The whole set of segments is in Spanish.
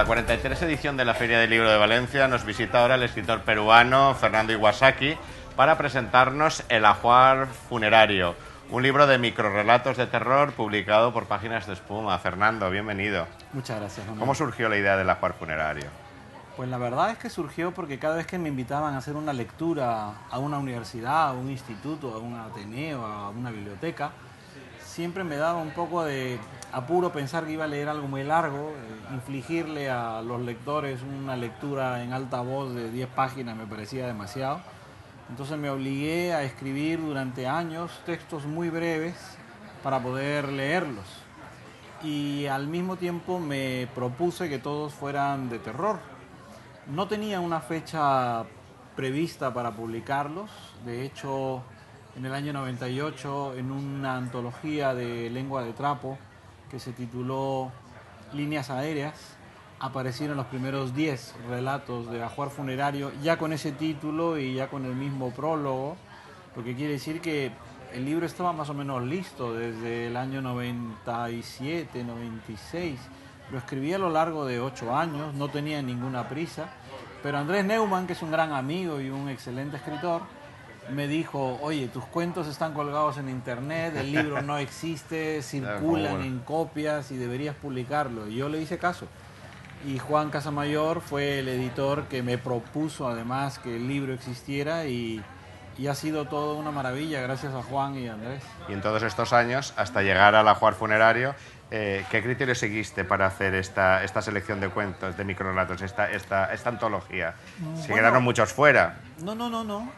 la 43 edición de la Feria del Libro de Valencia nos visita ahora el escritor peruano Fernando Iwasaki para presentarnos El ajuar funerario, un libro de microrrelatos de terror publicado por Páginas de Espuma. Fernando, bienvenido. Muchas gracias, Manuel. ¿Cómo surgió la idea del ajuar funerario? Pues la verdad es que surgió porque cada vez que me invitaban a hacer una lectura a una universidad, a un instituto, a un ateneo, a una biblioteca, siempre me daba un poco de apuro pensar que iba a leer algo muy largo, infligirle a los lectores una lectura en alta voz de 10 páginas me parecía demasiado. Entonces me obligué a escribir durante años textos muy breves para poder leerlos. Y al mismo tiempo me propuse que todos fueran de terror. No tenía una fecha prevista para publicarlos. De hecho, en el año 98, en una antología de lengua de trapo que se tituló Líneas Aéreas, aparecieron los primeros 10 relatos de ajuar funerario, ya con ese título y ya con el mismo prólogo, lo que quiere decir que el libro estaba más o menos listo desde el año 97, 96. Lo escribí a lo largo de 8 años, no tenía ninguna prisa, pero Andrés Neumann, que es un gran amigo y un excelente escritor, me dijo, oye, tus cuentos están colgados en internet, el libro no existe, circulan en copias y deberías publicarlo. Y yo le hice caso. Y Juan Casamayor fue el editor que me propuso además que el libro existiera y ha sido todo una maravilla gracias a Juan y a Andrés. Y en todos estos años, hasta llegar al ajuar funerario, ¿qué criterios seguiste para hacer esta selección de cuentos, de microrelatos, esta antología? ¿Se quedaron muchos fuera? No.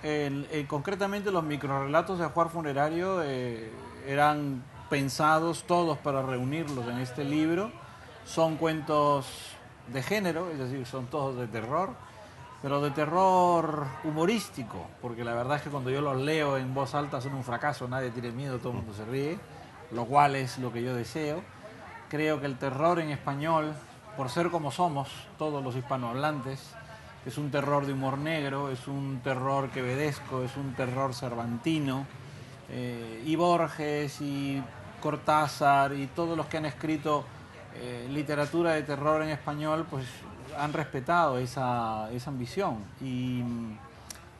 Concretamente los microrelatos de ajuar funerario eran pensados todos para reunirlos en este libro. Son cuentos de género, es decir, son todos de terror, pero de terror humorístico, porque la verdad es que cuando yo los leo en voz alta son un fracaso, nadie tiene miedo, todo el mundo se ríe, lo cual es lo que yo deseo. Creo que el terror en español, por ser como somos todos los hispanohablantes, es un terror de humor negro, es un terror quevedesco, es un terror cervantino, y Borges y Cortázar y todos los que han escrito literatura de terror en español, pues han respetado esa ambición y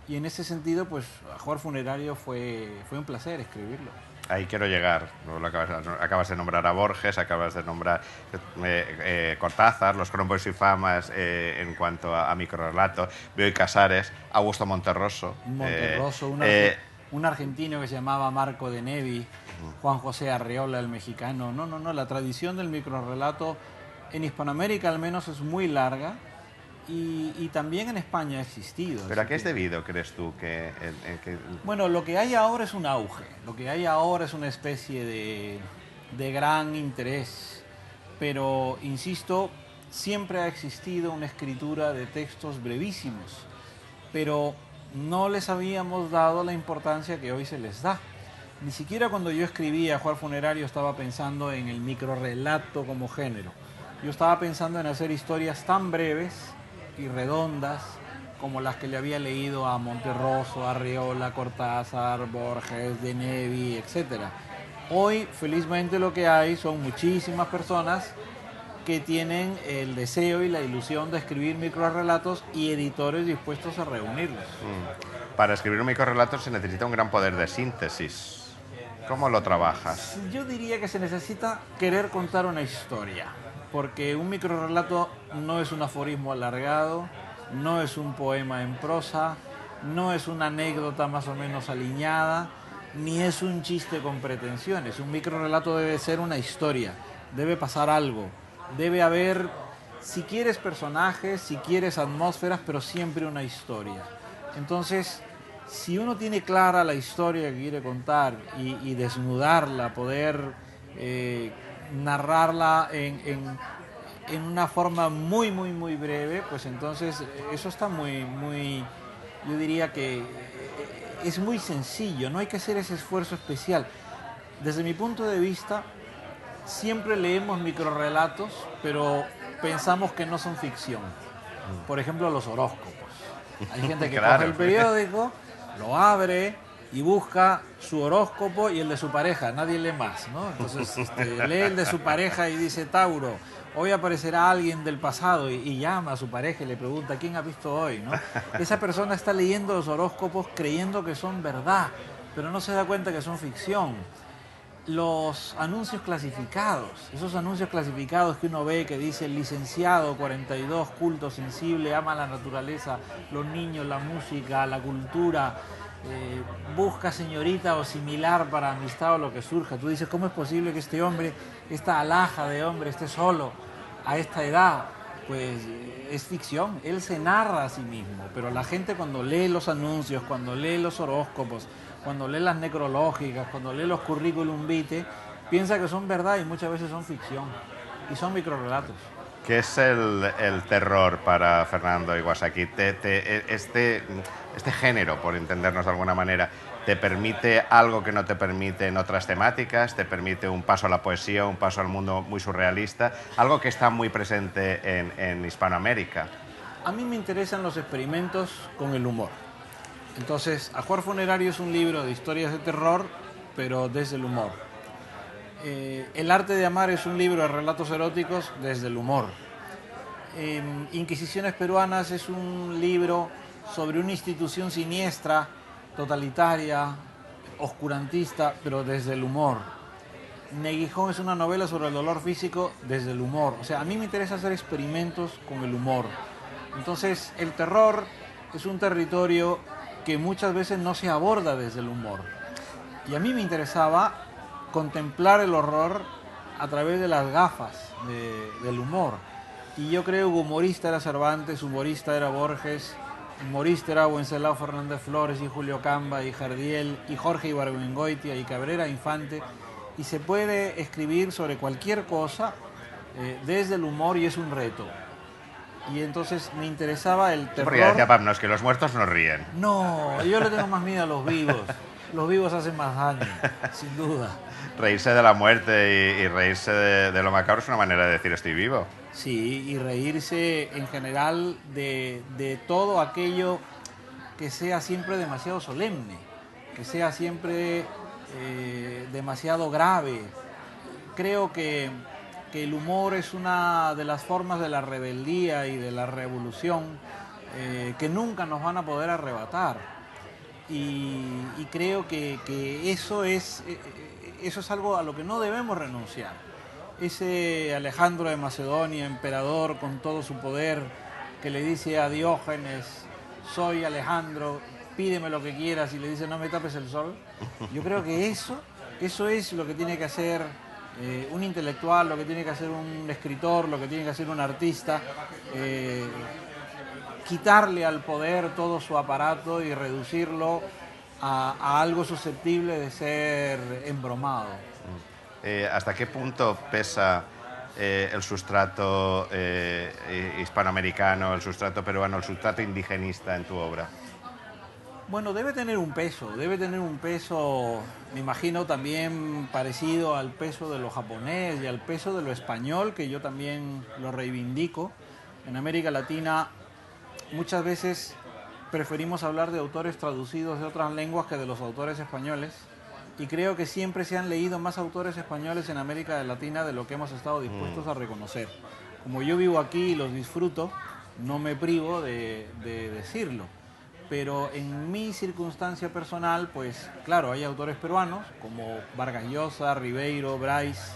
en ese sentido, pues Ajuar Funerario fue un placer escribirlo. Ahí quiero llegar. Acabas de nombrar a Borges, acabas de nombrar Cortázar, los Crombois y Famas en cuanto a microrelato, Bioy Casares, Augusto Monterroso. Un argentino que se llamaba Marco de Nevi, Juan José Arreola, el mexicano. No, la tradición del microrrelato en Hispanoamérica al menos es muy larga y también en España ha existido. ¿Pero a qué es debido, crees tú? Bueno, lo que hay ahora es un auge, lo que hay ahora es una especie de gran interés, pero, insisto, siempre ha existido una escritura de textos brevísimos, pero no les habíamos dado la importancia que hoy se les da. Ni siquiera cuando yo escribía Ajuar Funerario estaba pensando en el microrrelato como género. Yo estaba pensando en hacer historias tan breves y redondas como las que le había leído a Monterroso, Arreola, Cortázar, Borges, de Nevi, etc. Hoy, felizmente, lo que hay son muchísimas personas que tienen el deseo y la ilusión de escribir microrrelatos y editores dispuestos a reunirlos. Para escribir un microrrelato se necesita un gran poder de síntesis. ¿Cómo lo trabajas? Yo diría que se necesita querer contar una historia, porque un microrrelato no es un aforismo alargado, no es un poema en prosa, no es una anécdota más o menos aliñada, ni es un chiste con pretensiones. Un microrrelato debe ser una historia, debe pasar algo, debe haber, si quieres personajes, si quieres atmósferas, pero siempre una historia. Entonces, si uno tiene clara la historia que quiere contar y desnudarla, poder narrarla en una forma muy breve, pues entonces eso está yo diría que es muy sencillo, no hay que hacer ese esfuerzo especial. Desde mi punto de vista, siempre leemos microrrelatos, pero pensamos que no son ficción. Por ejemplo, los horóscopos. Hay gente que coge el periódico, lo abre y busca su horóscopo y el de su pareja, nadie lee más, ¿no? Entonces lee el de su pareja y dice Tauro, Hoy aparecerá alguien del pasado y llama a su pareja y le pregunta ¿quién ha visto hoy? ¿No? Esa persona está leyendo los horóscopos creyendo que son verdad, pero no se da cuenta que son ficción. Los anuncios clasificados, esos anuncios clasificados que uno ve que dice licenciado 42, culto, sensible, ama la naturaleza, los niños, la música, la cultura, busca señorita o similar para amistad o lo que surja. Tú dices, ¿cómo es posible que este hombre, esta alhaja de hombre esté solo a esta edad? Pues es ficción, él se narra a sí mismo, pero la gente cuando lee los anuncios, cuando lee los horóscopos, cuando lee las necrológicas, cuando lee los currículum vitae, piensa que son verdad y muchas veces son ficción y son microrelatos. ¿Qué es el terror para Fernando Iwasaki? Este género, por entendernos de alguna manera, ¿te permite algo que no te permite en otras temáticas? ¿Te permite un paso a la poesía, un paso al mundo muy surrealista? Algo que está muy presente en Hispanoamérica. A mí me interesan los experimentos con el humor. Entonces, Ajuar Funerario es un libro de historias de terror, pero desde el humor. El arte de amar es un libro de relatos eróticos desde el humor. Inquisiciones peruanas es un libro sobre una institución siniestra, totalitaria, oscurantista, pero desde el humor. Neguijón es una novela sobre el dolor físico desde el humor. O sea, a mí me interesa hacer experimentos con el humor. Entonces, el terror es un territorio que muchas veces no se aborda desde el humor. Y a mí me interesaba contemplar el horror a través de las gafas del humor. Y yo creo que humorista era Cervantes, humorista era Borges, humorista era Wenceslao Fernández Flores y Julio Camba y Jardiel y Jorge Ibargüengoitia y Cabrera Infante. Y se puede escribir sobre cualquier cosa desde el humor y es un reto. Y entonces me interesaba el terror. Porque decía Pablo, es que los muertos no ríen. No, yo le tengo más miedo a los vivos. Los vivos hacen más daño, sin duda. Reírse de la muerte y reírse de lo macabro es una manera de decir estoy vivo. Sí, y reírse en general de todo aquello que sea siempre demasiado solemne, que sea siempre demasiado grave. Creo que el humor es una de las formas de la rebeldía y de la revolución que nunca nos van a poder arrebatar. Y creo que eso es algo a lo que no debemos renunciar. Ese Alejandro de Macedonia, emperador con todo su poder, que le dice a Diógenes, soy Alejandro, pídeme lo que quieras, y le dice, no me tapes el sol. Yo creo que eso es lo que tiene que hacer un intelectual, lo que tiene que hacer un escritor, lo que tiene que hacer un artista, quitarle al poder todo su aparato y reducirlo a algo susceptible de ser embromado. ¿Hasta qué punto pesa el sustrato hispanoamericano, el sustrato peruano, el sustrato indigenista en tu obra? Bueno, debe tener un peso, me imagino también parecido al peso de lo japonés y al peso de lo español, que yo también lo reivindico. En América Latina muchas veces preferimos hablar de autores traducidos de otras lenguas que de los autores españoles, y creo que siempre se han leído más autores españoles en América Latina de lo que hemos estado dispuestos a reconocer. Como yo vivo aquí y los disfruto, no me privo de decirlo. Pero en mi circunstancia personal, pues claro, hay autores peruanos como Vargas Llosa, Ribeiro, Bryce.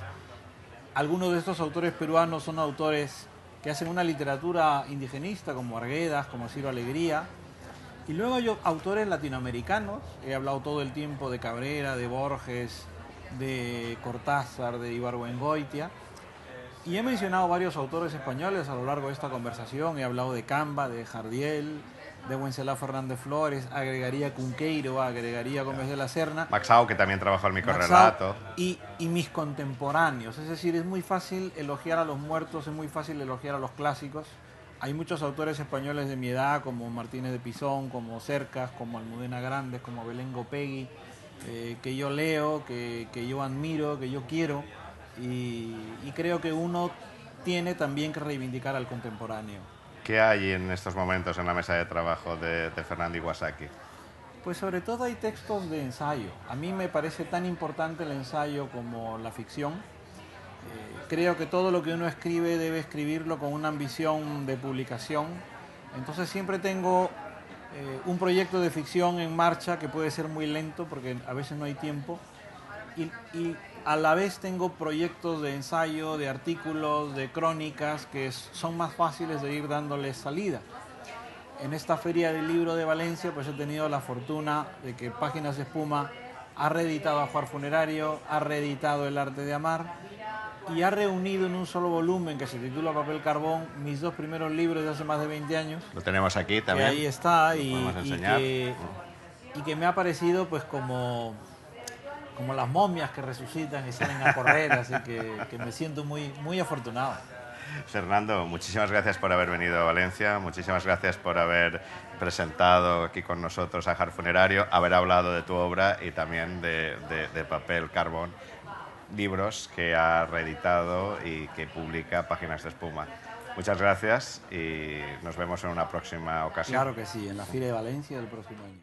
Algunos de estos autores peruanos son autores que hacen una literatura indigenista como Arguedas, como Ciro Alegría. Y luego hay autores latinoamericanos, he hablado todo el tiempo de Cabrera, de Borges, de Cortázar, de Ibargüengoitia. Y he mencionado varios autores españoles a lo largo de esta conversación, he hablado de Camba, de Jardiel, de Wenceslao Fernández Flores, agregaría Cunqueiro, agregaría Gómez de la Serna. Maxao, que también trabajó el microrrelato. Y mis contemporáneos, es decir, es muy fácil elogiar a los muertos, es muy fácil elogiar a los clásicos. Hay muchos autores españoles de mi edad, como Martínez de Pisón, como Cercas, como Almudena Grandes, como Belén Gopegui, que yo leo, que yo admiro, que yo quiero, y creo que uno tiene también que reivindicar al contemporáneo. ¿Qué hay en estos momentos en la mesa de trabajo de Fernando Iwasaki? Pues sobre todo hay textos de ensayo. A mí me parece tan importante el ensayo como la ficción. creo que todo lo que uno escribe debe escribirlo con una ambición de publicación. Entonces siempre tengo un proyecto de ficción en marcha que puede ser muy lento porque a veces no hay tiempo. Y a la vez tengo proyectos de ensayo, de artículos, de crónicas que son más fáciles de ir dándoles salida. En esta Feria del Libro de Valencia pues he tenido la fortuna de que Páginas de Espuma ha reeditado Ajuar Funerario, ha reeditado El Arte de Amar y ha reunido en un solo volumen que se titula Papel Carbón mis dos primeros libros de hace más de 20 años. Lo tenemos aquí también. Que ahí está y que me ha parecido pues como las momias que resucitan y salen a correr, así que me siento muy afortunado. Fernando, muchísimas gracias por haber venido a Valencia, muchísimas gracias por haber presentado aquí con nosotros Ajuar Funerario, haber hablado de tu obra y también de Papel Carbón, libros que ha reeditado y que publica Páginas de Espuma. Muchas gracias y nos vemos en una próxima ocasión. Claro que sí, en la Feria de Valencia del próximo año.